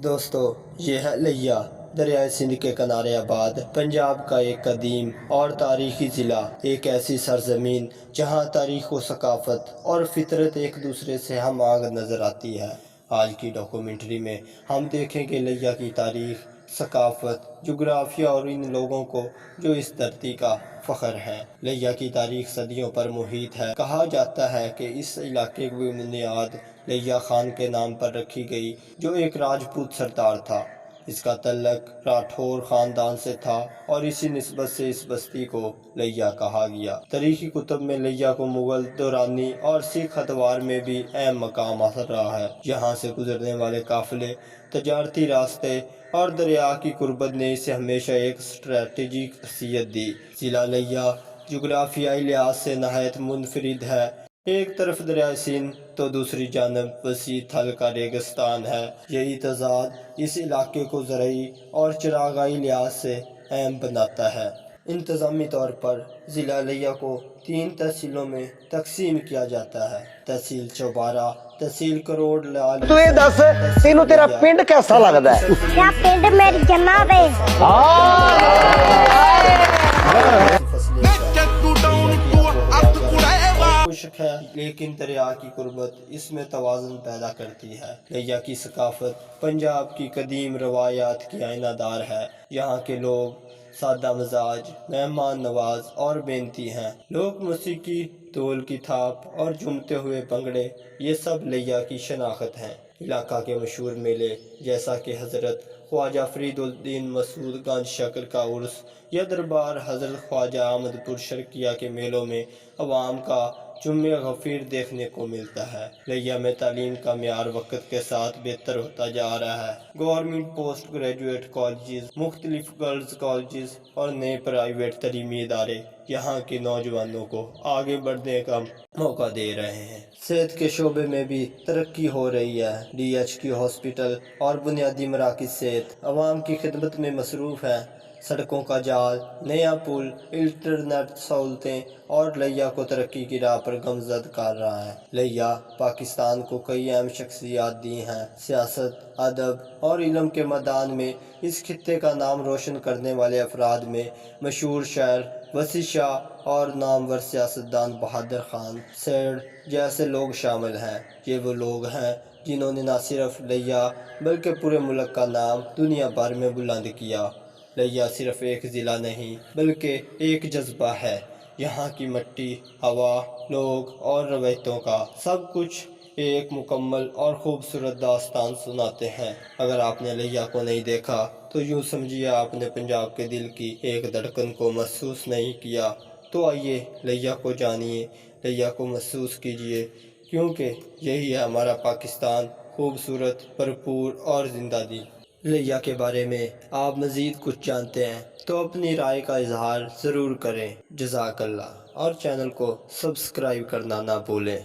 دوستو، یہ ہے لیا دریائے سندھ کے کنارے آباد پنجاب کا ایک قدیم اور تاریخی ضلع، ایک ایسی سرزمین جہاں تاریخ و ثقافت اور فطرت ایک دوسرے سے ہم آہنگ نظر آتی ہے۔ آج کی ڈاکومنٹری میں ہم دیکھیں گے لیا کی تاریخ، ثقافت، جغرافیہ اور ان لوگوں کو جو اس دھرتی کا فخر ہیں۔ لیا کی تاریخ صدیوں پر محیط ہے۔ کہا جاتا ہے کہ اس علاقے کی بنیاد لیا خان کے نام پر رکھی گئی، جو ایک راجپوت سردار تھا۔ اس کا تعلق راٹھور خاندان سے تھا اور اسی نسبت سے اس بستی کو لیا کہا گیا۔ تاریخی کتب میں لیا کو مغل، دورانی اور سکھ ادوار میں بھی اہم مقام حاصل رہا ہے۔ یہاں سے گزرنے والے قافلے، تجارتی راستے اور دریا کی قربت نے اسے ہمیشہ ایک اسٹریٹجک حیثیت دی۔ ضلع لیا جغرافیائی لحاظ سے نہایت منفرد ہے۔ ایک طرف دریائے سندھ تو دوسری جانب وسیع تھل کا ریگستان ہے۔ یہی تضاد اس علاقے کو زرعی اور چراگاہی لحاظ سے اہم بناتا ہے۔ انتظامی طور پر ضلع لیا کو 3 تحصیلوں میں تقسیم کیا جاتا ہے: تحصیل چوبارہ، تحصیل کروڑ لعل۔ تو یہ دس تینوں تیرا پنڈ کیسا لگتا ہے؟ کیا پنڈ میری جناب ہے؟ خشک ہے لیکن دریا کی قربت اس میں توازن پیدا کرتی ہے۔ لیا کی ثقافت پنجاب کی قدیم روایات کی آئینہ دار ہے۔ یہاں کے لوگ سادہ مزاج، مہمان نواز اور محنتی ہیں۔ لوک موسیقی، ڈھول کی تھاپ اور جھومتے ہوئے بھنگڑے، یہ سب لیا کی شناخت ہیں۔ علاقہ کے مشہور میلے جیسا کہ حضرت خواجہ فرید الدین مسعود گنج شکر کا عرس یا دربار حضرت خواجہ احمد پور شرقیہ کے میلوں میں عوام کا جم غفیر دیکھنے کو ملتا ہے۔ لیا میں تعلیم کا معیار وقت کے ساتھ بہتر ہوتا جا رہا ہے۔ گورنمنٹ پوسٹ گریجویٹ کالجز، مختلف گرلز کالجز اور نئے پرائیویٹ تعلیمی ادارے یہاں کے نوجوانوں کو آگے بڑھنے کا موقع دے رہے ہیں۔ صحت کے شعبے میں بھی ترقی ہو رہی ہے۔ ڈی ایچ کی ہاسپٹل اور بنیادی مراکز صحت عوام کی خدمت میں مصروف ہیں۔ سڑکوں کا جال، نیا پل، انٹرنیٹ سہولتیں اور لیا کو ترقی کی راہ پر گامزن کر رہا ہے۔ لیا پاکستان کو کئی اہم شخصیات دی ہیں۔ سیاست، ادب اور علم کے میدان میں اس خطے کا نام روشن کرنے والے افراد میں مشہور شاعر وسیع شاہ اور نامور سیاستدان بہادر خان سیڑ جیسے لوگ شامل ہیں۔ یہ وہ لوگ ہیں جنہوں نے نہ صرف لیا بلکہ پورے ملک کا نام دنیا بھر میں بلند کیا۔ لیا صرف ایک ضلع نہیں بلکہ ایک جذبہ ہے۔ یہاں کی مٹی، ہوا، لوگ اور روایتوں کا سب کچھ ایک مکمل اور خوبصورت داستان سناتے ہیں۔ اگر آپ نے لیا کو نہیں دیکھا تو یوں سمجھیے آپ نے پنجاب کے دل کی ایک دھڑکن کو محسوس نہیں کیا۔ تو آئیے لیا کو جانیے، لیا کو محسوس کیجیے، کیونکہ یہی ہے ہمارا پاکستان، خوبصورت، بھرپور اور زندہ دل۔ لیا کے بارے میں آپ مزید کچھ جانتے ہیں تو اپنی رائے کا اظہار ضرور کریں۔ جزاک اللہ، اور چینل کو سبسکرائب کرنا نہ بھولیں۔